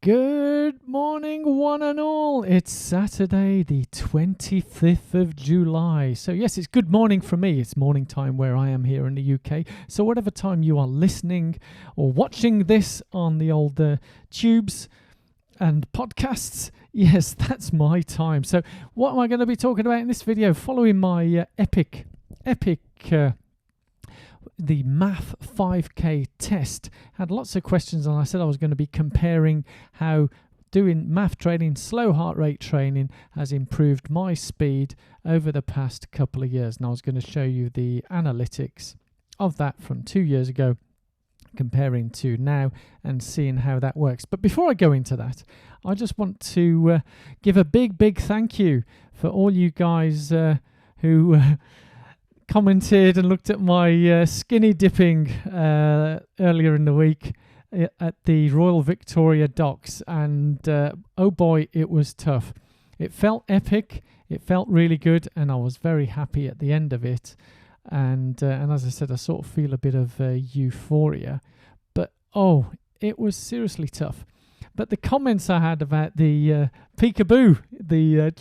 Good morning, one and all. It's Saturday, the 25th of July. So, yes, it's good morning for me. It's morning time where I am here in the UK. So, whatever time you are listening or watching this on the old tubes and podcasts, yes, that's my time. So, what am I going to be talking about in this video? Following my epic the MAF 5K test, had lots of questions, and I said I was going to be comparing how doing MAF training, slow heart rate training, has improved my speed over the past couple of years. And I was going to show you the analytics of that from 2 years ago, comparing to now and seeing how that works. But before I go into that, I just want to give a big thank you for all you guys who commented and looked at my skinny dipping earlier in the week at the Royal Victoria Docks, and oh boy, it was tough. It felt epic, it felt really good, and I was very happy at the end of it. And as I said, I sort of feel a bit of euphoria, but oh, it was seriously tough. But the comments I had about the peekaboo, the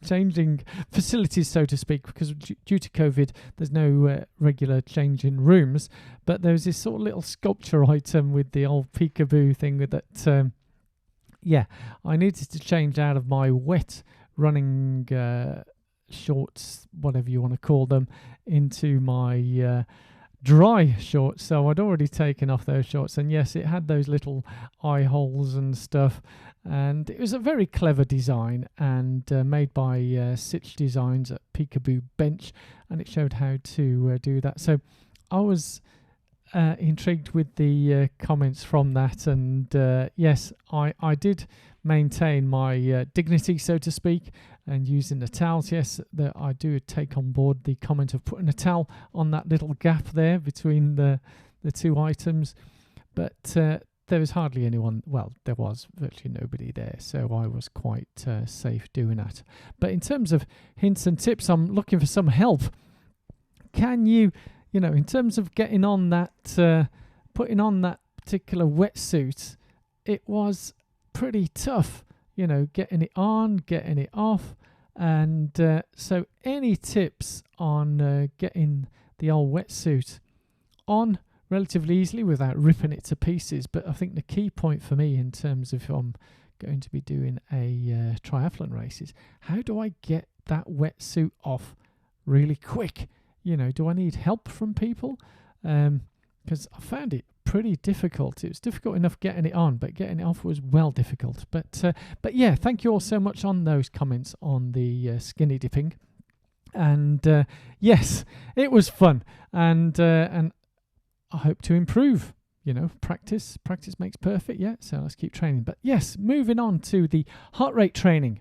changing facilities, so to speak, because due to COVID, there's no regular change in rooms. But there was this sort of little sculpture item with the old peekaboo thing with that. I needed to change out of my wet running shorts, whatever you want to call them, into my dry shorts. So I'd already taken off those shorts, and yes, it had those little eye holes and stuff, and it was a very clever design, and made by Sitch Designs at Peekaboo Bench, and it showed how to do that. So I was intrigued with the comments from that, and yes, I did maintain my dignity, so to speak, and using the towels. Yes, that I do take on board the comment of putting a towel on that little gap there between the two items, but there was hardly anyone. Well, there was virtually nobody there, so I was quite safe doing that. But in terms of hints and tips, I'm looking for some help. Can you in terms of getting on that, putting on that particular wetsuit, it was pretty tough, getting it on, getting it off. And so any tips on getting the old wetsuit on relatively easily without ripping it to pieces? But I think the key point for me in terms of if I'm going to be doing a triathlon race is, how do I get that wetsuit off really quick? Do I need help from people? Because I found it pretty difficult. It was difficult enough getting it on, but getting it off was well difficult. But yeah, thank you all so much on those comments on the skinny dipping. And yes, it was fun, and I hope to improve. Practice makes perfect. Yeah, so let's keep training. But yes, moving on to the heart rate training.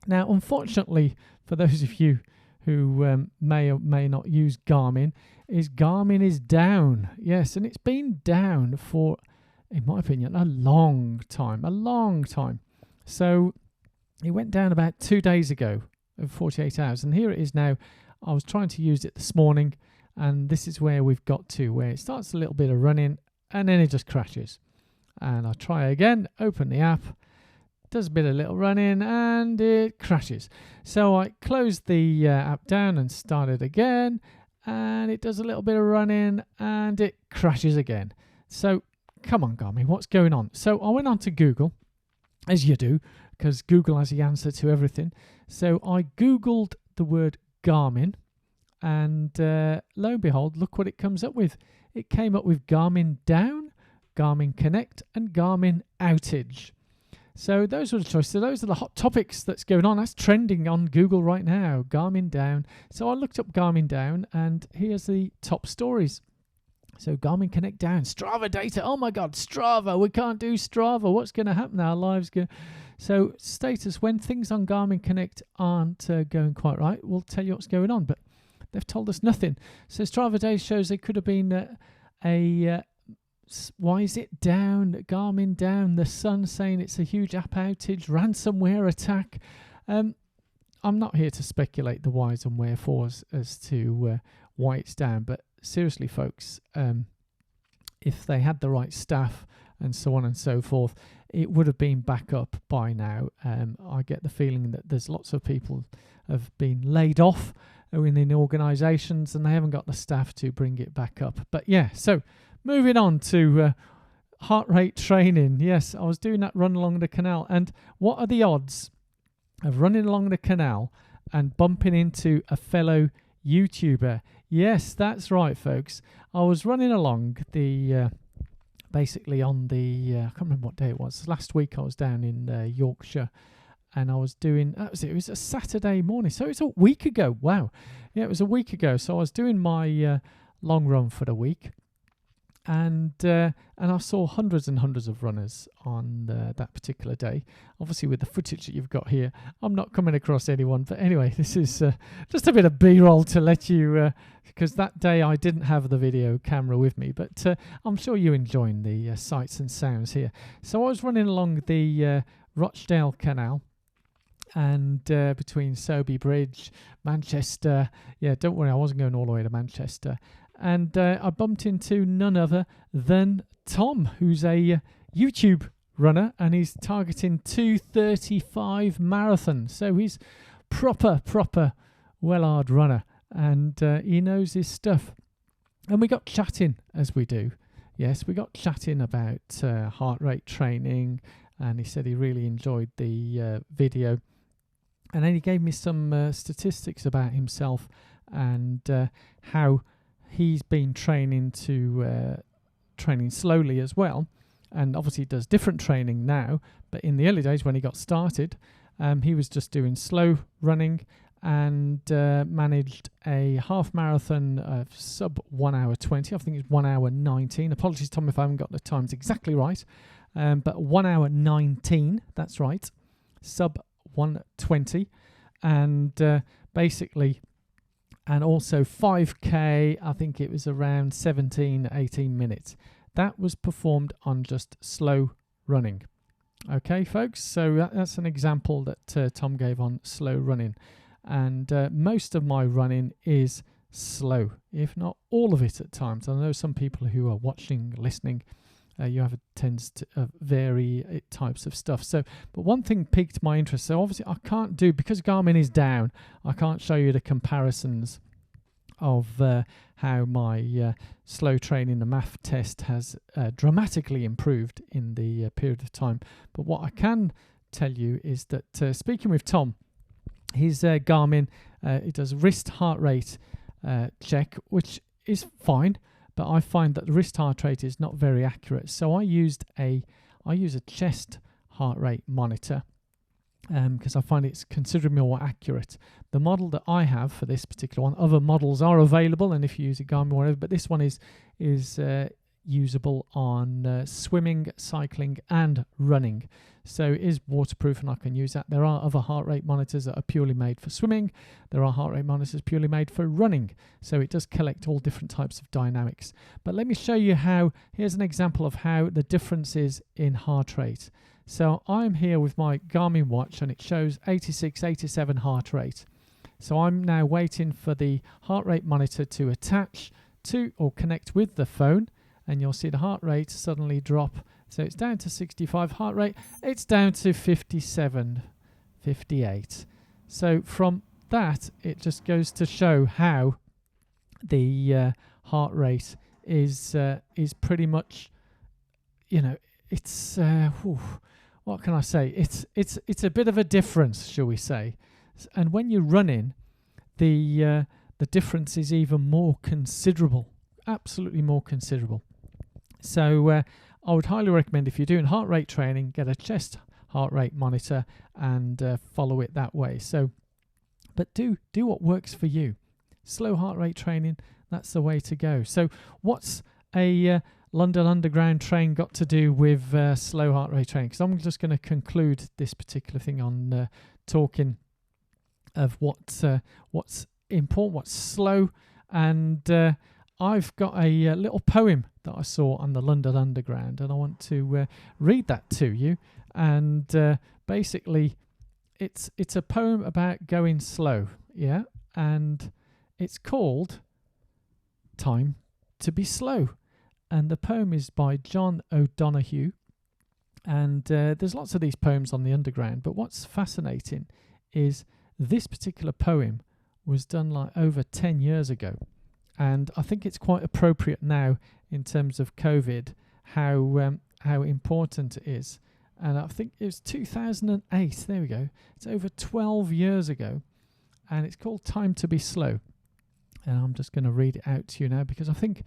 Now, unfortunately, for those of you who may or may not use Garmin is down. Yes, and it's been down for, in my opinion, a long time. So it went down about 2 days ago, of 48 hours, and here it is now. I was trying to use it this morning, and this is where we've got to, where it starts a little bit of running, and then it just crashes. And I try again, open the app, does a bit of little running, and it crashes. So I closed the app down and started again, and it does a little bit of running, and it crashes again. So come on, Garmin, what's going on? So I went on to Google, as you do, because Google has the answer to everything. So I Googled the word Garmin, and lo and behold, look what it comes up with. It came up with Garmin Down, Garmin Connect, and Garmin Outage. So those were the choices. So those are the hot topics that's going on. That's trending on Google right now, Garmin Down. So I looked up Garmin Down, and here's the top stories. So Garmin Connect Down, Strava data. Oh my God, Strava. We can't do Strava. What's going to happen? Our lives go. So status, when things on Garmin Connect aren't going quite right, we'll tell you what's going on. But they've told us nothing. So Strava data shows there could have been why is it down? Garmin down. The Sun saying it's a huge app outage, ransomware attack. I'm not here to speculate the whys and wherefores as to why it's down, but seriously, folks, if they had the right staff and so on and so forth, it would have been back up by now. I get the feeling that there's lots of people have been laid off within organisations and they haven't got the staff to bring it back up. But yeah, so moving on to heart rate training. Yes, I was doing that run along the canal, and what are the odds of running along the canal and bumping into a fellow YouTuber? Yes, that's right, folks. I was running along the basically on the I can't remember what day it was. Last week I was down in Yorkshire, and I was doing it was a Saturday morning, so it's a week ago. Wow, yeah, it was a week ago. So I was doing my long run for the week, and I saw hundreds and hundreds of runners on that particular day. Obviously, with the footage that you've got here, I'm not coming across anyone. But anyway, this is just a bit of B-roll to let you, because that day I didn't have the video camera with me. But I'm sure you're enjoying the sights and sounds here. So I was running along the Rochdale Canal, and between Soby Bridge, Manchester. Yeah, don't worry, I wasn't going all the way to Manchester. And I bumped into none other than Tom, who's a YouTube runner, and he's targeting 2:35 marathon. So he's proper well-hard runner, and he knows his stuff. And we got chatting, as we do. Yes, we got chatting about heart rate training, and he said he really enjoyed the video. And then he gave me some statistics about himself and how he's been training slowly as well, and obviously he does different training now, but in the early days when he got started, he was just doing slow running and managed a half marathon of sub 1 hour 20. I think it's 1 hour 19. Apologies, Tom, if I haven't got the times exactly right, but 1 hour 19, that's right, sub 1:20, and basically. And also 5K, I think it was around 17-18 minutes. That was performed on just slow running. Okay, folks, so that's an example that Tom gave on slow running. And most of my running is slow, if not all of it at times. I know some people who are watching, listening, you have tends to vary types of stuff. So, but one thing piqued my interest. So obviously I can't do, because Garmin is down, I can't show you the comparisons of how my slow training, the MAF test, has dramatically improved in the period of time. But what I can tell you is that speaking with Tom, his Garmin, it does wrist heart rate check, which is fine. But I find that the wrist heart rate is not very accurate. So I use a chest heart rate monitor because I find it's considerably more accurate. The model that I have for this particular one, other models are available, and if you use a Garmin or whatever, but this one is usable on swimming, cycling, and running. So it is waterproof, and I can use that. There are other heart rate monitors that are purely made for swimming. There are heart rate monitors purely made for running. So it does collect all different types of dynamics. But let me show you how. Here's an example of how the difference is in heart rate. So I'm here with my Garmin watch, and it shows 86, 87 heart rate. So I'm now waiting for the heart rate monitor to attach to or connect with the phone, and you'll see the heart rate suddenly drop. So it's down to 65 heart rate. It's down to 57, 58. So from that, it just goes to show how the heart rate is pretty much, you know, it's what can I say? It's a bit of a difference, shall we say? And when you're running, the difference is even more considerable, absolutely more considerable. So I would highly recommend, if you're doing heart rate training, get a chest heart rate monitor and follow it that way. So, but do what works for you. Slow heart rate training, that's the way to go. So what's a London Underground train got to do with slow heart rate training? Because I'm just going to conclude this particular thing on talking of what's important, what's slow, and I've got a little poem that I saw on the London Underground, and I want to read that to you. And basically, it's a poem about going slow, yeah, and it's called "Time to Be Slow." And the poem is by John O'Donoghue. And there's lots of these poems on the Underground, but what's fascinating is this particular poem was done like over 10 years ago. And I think it's quite appropriate now in terms of COVID, how important it is. And I think it was 2008. There we go. It's over 12 years ago. And it's called Time to Be Slow. And I'm just going to read it out to you now, because I think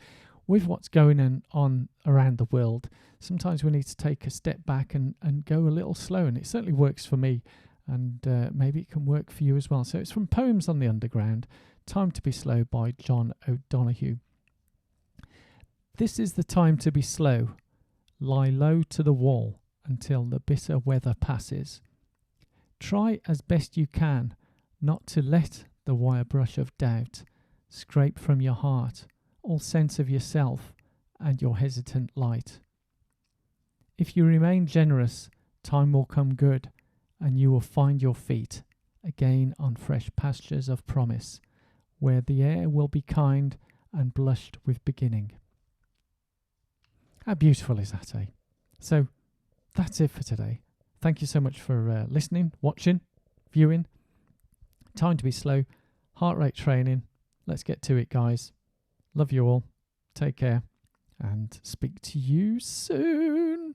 with what's going on around the world, sometimes we need to take a step back and go a little slow. And it certainly works for me. And maybe it can work for you as well. So it's from Poems on the Underground, Time to Be Slow by John O'Donoghue. This is the time to be slow. Lie low to the wall until the bitter weather passes. Try as best you can not to let the wire brush of doubt scrape from your heart all sense of yourself and your hesitant light. If you remain generous, time will come good, and you will find your feet again on fresh pastures of promise, where the air will be kind and blushed with beginning. How beautiful is that, eh? So that's it for today. Thank you so much for listening, watching, viewing. Time to be slow. Heart rate training. Let's get to it, guys. Love you all. Take care and speak to you soon.